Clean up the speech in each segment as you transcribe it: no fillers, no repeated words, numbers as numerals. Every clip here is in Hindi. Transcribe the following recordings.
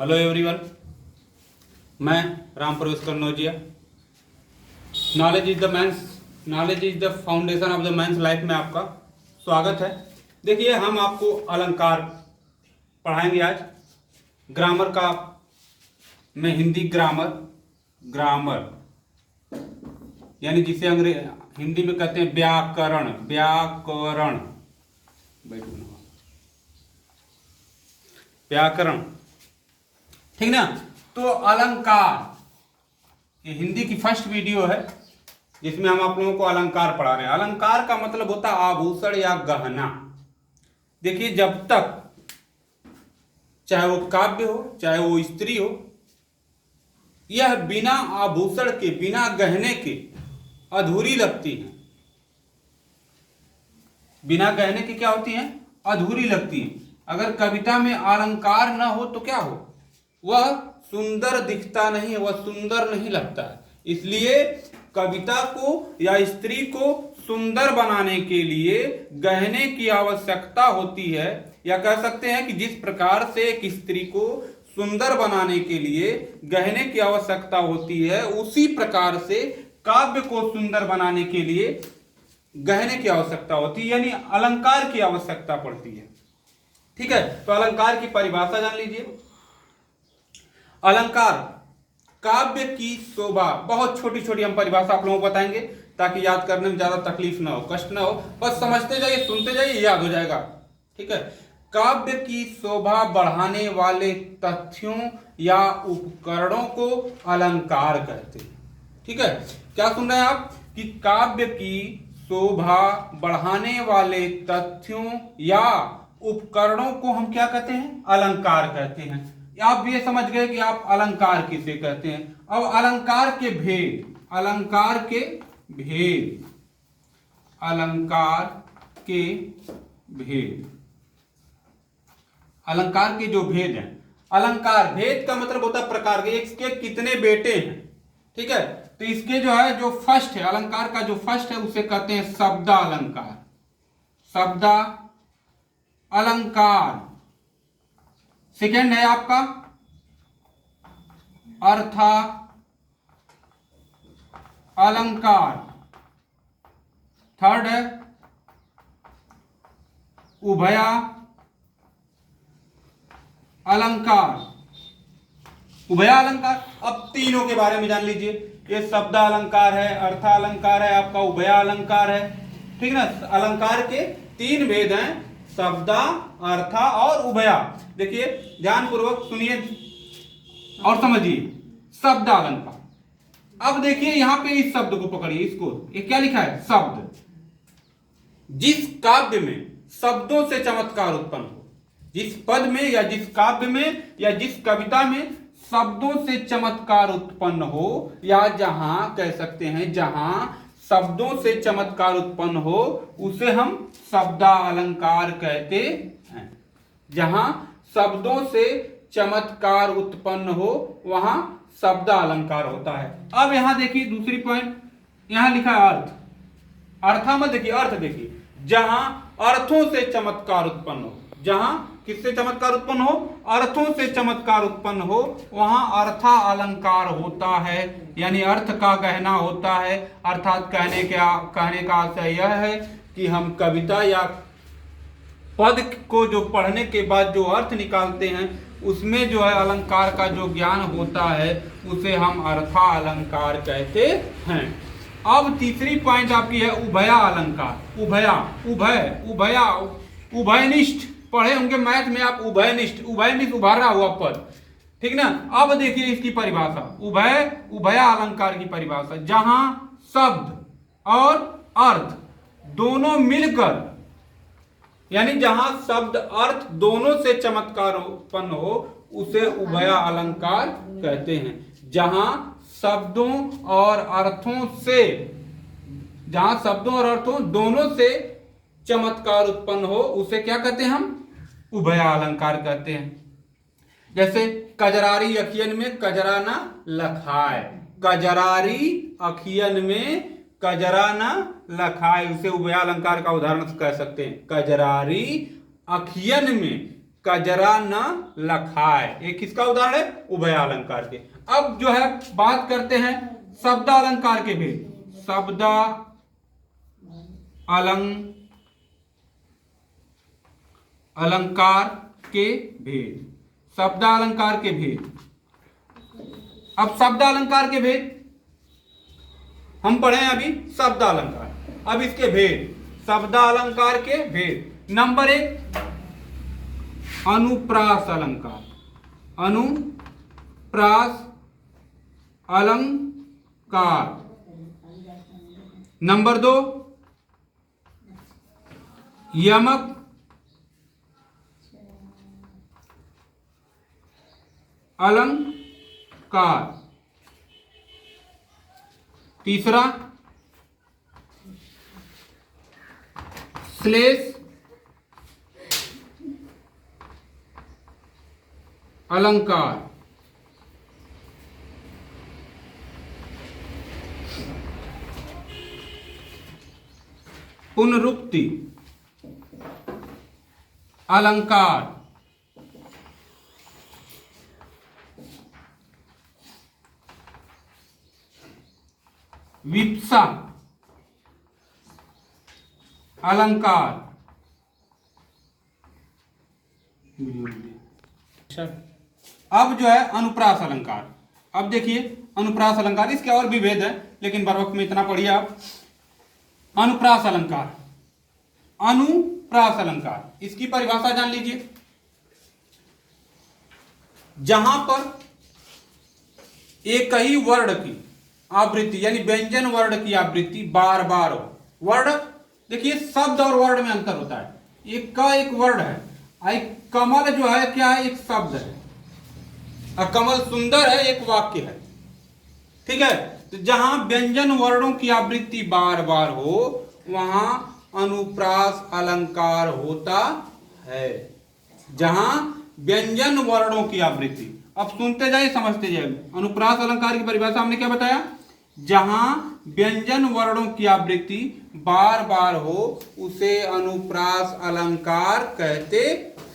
हेलो एवरीवन, मैं राम प्रवेश Kannaujia. Knowledge is the foundation of the man's life में आपका स्वागत है। देखिए, हम आपको अलंकार पढ़ाएंगे आज। ग्रामर का में हिंदी ग्रामर यानी जिसे हिंदी में कहते हैं व्याकरण, ठीक ना। तो अलंकार ये हिंदी की फर्स्ट वीडियो है जिसमें हम आप लोगों को अलंकार पढ़ा रहे हैं। अलंकार का मतलब होता है आभूषण या गहना। देखिए, जब तक चाहे वो काव्य हो चाहे वो स्त्री हो, यह बिना आभूषण के बिना गहने के अधूरी लगती है। बिना गहने के क्या होती है? अधूरी लगती है। अगर कविता में अलंकार न हो तो क्या हो? वह सुंदर दिखता नहीं है, वह सुंदर नहीं लगता है। इसलिए कविता को या स्त्री को सुंदर बनाने के लिए गहने की आवश्यकता होती है, या कह सकते हैं कि जिस प्रकार से एक स्त्री को सुंदर बनाने के लिए गहने की आवश्यकता होती है, उसी प्रकार से काव्य को सुंदर बनाने के लिए गहने की आवश्यकता होती है, यानी अलंकार की आवश्यकता पड़ती है। ठीक है, तो अलंकार की परिभाषा जान लीजिए। अलंकार काव्य की शोभा। बहुत छोटी छोटी हम परिभाषा आप लोगों को बताएंगे ताकि याद करने में ज्यादा तकलीफ ना हो, कष्ट ना हो। बस समझते जाइए, सुनते जाइए, याद हो जाएगा। ठीक है, काव्य की शोभा बढ़ाने वाले तथ्यों या उपकरणों को अलंकार कहते हैं। ठीक है, क्या सुन रहे हैं आप कि काव्य की शोभा बढ़ाने वाले तथ्यों या उपकरणों को हम क्या कहते हैं? अलंकार कहते हैं। आप ये समझ गए कि आप अलंकार किसे कहते हैं। अब अलंकार के भेद, अलंकार के जो भेद हैं। अलंकार भेद का मतलब होता है प्रकार के, इसके कितने बेटे हैं। ठीक है, तो इसके जो है जो फर्स्ट है, अलंकार का जो फर्स्ट है उसे कहते हैं शब्दालंकार। अलंकार। सेकेंड है आपका अर्था अलंकार। थर्ड है उभया अलंकार। उभया अलंकार। अब तीनों के बारे में जान लीजिए। ये शब्दा अलंकार है, अर्था अलंकार है, आपका उभया अलंकार है। ठीक ना। अलंकार के तीन भेद हैं, शब्दा, अर्था और उभया। देखिए, ध्यानपूर्वक सुनिए और समझिए। शब्दा अलंकार। अब देखिए यहां पे इस शब्द को पकड़िए, इसको, ये क्या लिखा है? शब्द। जिस काव्य में शब्दों से चमत्कार उत्पन्न हो, जिस पद में या जिस काव्य में या जिस कविता में शब्दों से चमत्कार उत्पन्न हो, या जहां कह सकते हैं जहां शब्दों से चमत्कार उत्पन्न हो, उसे हम शब्दा अलंकार कहते हैं। जहां शब्दों से चमत्कार उत्पन्न हो वहां शब्दा अलंकार होता है। अब यहां देखिए दूसरी पॉइंट, यहां लिखा है अर्थ। अर्था मत देखिए, अर्थ देखिए। जहां अर्थों से चमत्कार उत्पन्न हो, जहां किससे चमत्कार उत्पन्न हो? अर्थों से चमत्कार उत्पन्न हो, वहां अर्था अलंकार होता है, यानी अर्थ का गहना होता है। अर्थात कहने का आशय यह है कि हम कविता या पद को जो पढ़ने के बाद जो अर्थ निकालते हैं, उसमें जो है अलंकार का जो ज्ञान होता है, उसे हम अर्था अलंकार कहते हैं। अब तीसरी पॉइंट आपकी है उभया अलंकार। उभयनिष्ठ पढ़े होंगे मैथ में आप। उभयनिष्ठ उभारा हुआ पद। ठीक ना। अब देखिए इसकी परिभाषा, उभया अलंकार की परिभाषा। जहां शब्द और अर्थ दोनों मिलकर, यानी जहां शब्द अर्थ दोनों से चमत्कार उत्पन्न हो, उसे उभया अलंकार कहते हैं। जहां शब्दों और अर्थों दोनों से चमत्कार उत्पन्न हो, उसे क्या कहते हैं? हम उभया अलंकार कहते हैं। जैसे कजरारी अखियन में कजरा न लखाए। कजरारी अखियन में कजरा न लखाए, उसे उभया अलंकार का उदाहरण कह सकते हैं। कजरारी अखियन में कजरा न लखाए। ये किसका उदाहरण है? उभयालंकार के। अब जो है बात करते हैं शब्दालंकार के भेद। अलंकार के भेद, शब्दालंकार के भेद। अब शब्दालंकार के भेद हम पढ़े अभी शब्दालंकार, अब इसके भेद, शब्दालंकार के भेद। नंबर 1 अनुप्रास अलंकार। अनुप्रास अलंकार। नंबर 2 यमक अलंकार। तीसरा श्लेष अलंकार। पुनरुक्ति अलंकार। विप्सा अलंकार। अब जो है अनुप्रास अलंकार। अब देखिए अनुप्रास अलंकार, इसके और भी भेद है लेकिन बर वक्त में इतना पढ़िए आप। अनुप्रास अलंकार, अनुप्रास अलंकार, इसकी परिभाषा जान लीजिए। जहां पर एक ही वर्ण की आवृत्ति यानी व्यंजन वर्ण की आवृत्ति बार बार हो। वर्ण देखिए, शब्द और वर्ण में अंतर होता है। एक का एक वर्ण है, एक कमल जो है क्या है? एक शब्द है, और कमल सुंदर है एक वाक्य है। ठीक है, तो जहां व्यंजन वर्णों की आवृत्ति बार बार हो वहां अनुप्रास अलंकार होता है। जहां व्यंजन वर्णों की आवृत्ति, अब सुनते जाइए समझते जाइए। अनुप्रास अलंकार की परिभाषा हमने क्या बताया? जहां व्यंजन वर्णों की आवृत्ति बार बार हो उसे अनुप्रास अलंकार कहते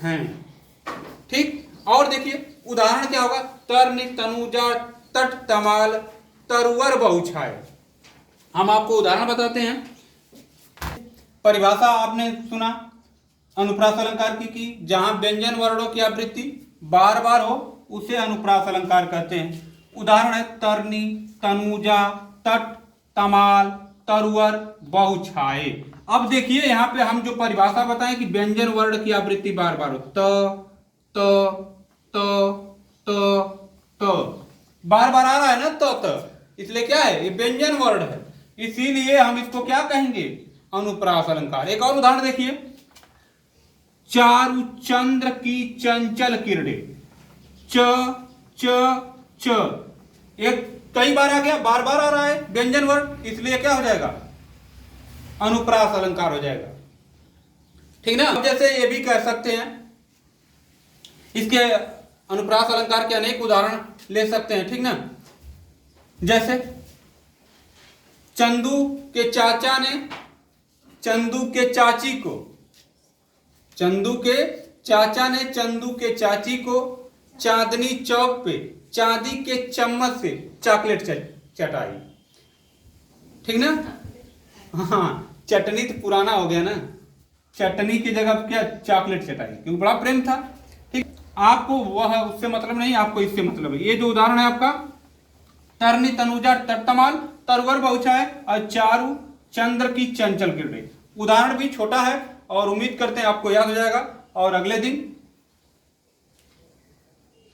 हैं। ठीक, और देखिए उदाहरण क्या होगा? तर्नि तनुजा तट तमाल तरुवर बहुछाए। हम आपको उदाहरण बताते हैं। परिभाषा आपने सुना अनुप्रास अलंकार की जहां व्यंजन वर्णों की आवृत्ति बार बार हो उसे अनुप्रास अलंकार कहते हैं। उदाहरण है तर्नी, तनुजा, तट, तमाल, तरुवर, बहुछाए। अब देखिए यहाँ पे हम जो परिभाषा बताएं कि व्यंजन वर्ण की आवृत्ति बार बार हो, त बार बार आ रहा है ना, त इसलिए क्या है? ये व्यंजन वर्ण है, इसीलिए हम इसको क्या कहेंगे? अनुप्रास अलंकार। एक और उदाहरण देखिए, चारु चंद्र की चंचल किरणें। च एक कई बार आ गया, बार बार आ रहा है व्यंजन वर्ण, इसलिए क्या हो जाएगा? अनुप्रास अलंकार हो जाएगा। ठीक ना? जैसे ये भी कह सकते हैं, इसके अनुप्रास अलंकार के अनेक उदाहरण ले सकते हैं। ठीक ना? जैसे चंदू के चाचा ने चंदू के चाची को, चंदू के चाचा ने चंदू के चाची को चांदनी चौक पे चांदी के चम्मच से चॉकलेट चटाई। ठीक ना? हाँ, चटनी तो पुराना हो गया ना, चटनी की जगह क्या चॉकलेट चटाई, क्योंकि बड़ा प्रेम था। ठीक, आपको वह उससे मतलब नहीं, आपको इससे मतलब है। ये जो उदाहरण है आपका तरनी तनुजा तटतमाल तरवर बहुछाए और चारु चंद्र की चंचल किरणें, उदाहरण भी छोटा है और उम्मीद करते हैं आपको याद हो जाएगा। और अगले दिन